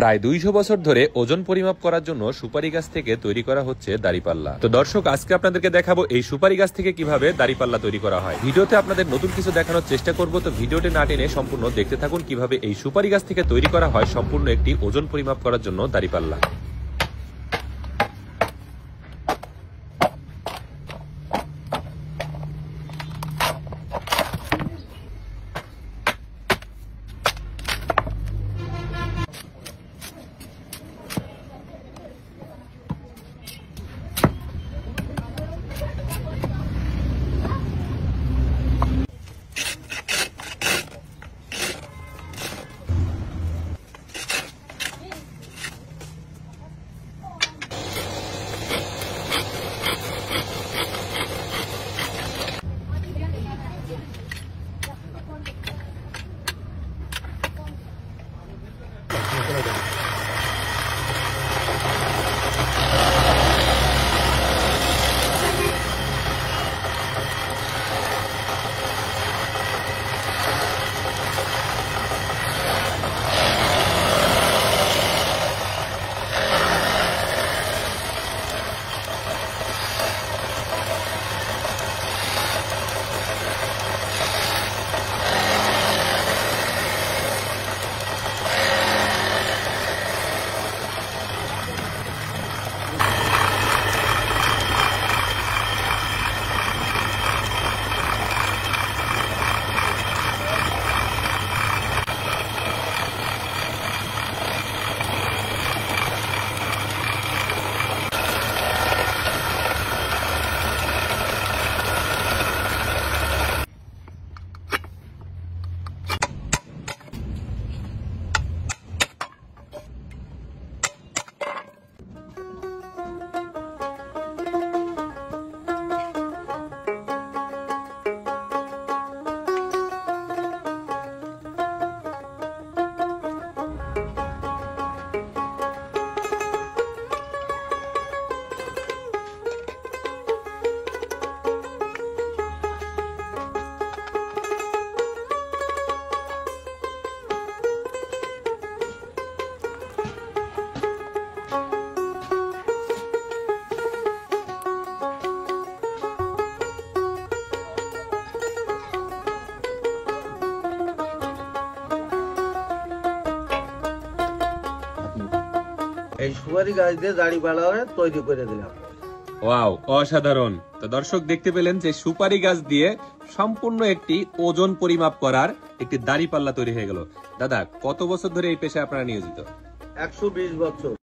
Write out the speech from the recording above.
প্রায় 200 বছর ধরে ওজন পরিমাপ করার জন্য সুপারি গাছ থেকে তৈরি করা হচ্ছে দাড়িপাল্লা। তো দর্শক, আজকে আপনাদেরকে দেখাবো এই সুপারি গাছ থেকে কিভাবে দাড়িপাল্লা তৈরি করা হয়। ভিডিওতে আপনাদের নতুন কিছু দেখানোর চেষ্টা করব, তো ভিডিওটি না টেনে সম্পূর্ণ দেখতে থাকুন কিভাবে এই সুপারি গাছ থেকে তৈরি করা হয় সম্পূর্ণ একটি ওজন পরিমাপ করার জন্য দাড়িপাল্লা। এই সুপারি গাছ দিয়ে দাড়িপাল্লা তৈরি করে দিলাম। ওয়াও, অসাধারণ। তো দর্শক, দেখতে পেলেন যে সুপারি গাছ দিয়ে সম্পূর্ণ একটি ওজন পরিমাপ করার একটি দাড়িপাল্লা তৈরি হয়ে গেল। দাদা, কত বছর ধরে এই পেশায় আপনারা নিয়োজিত? 120 বছর।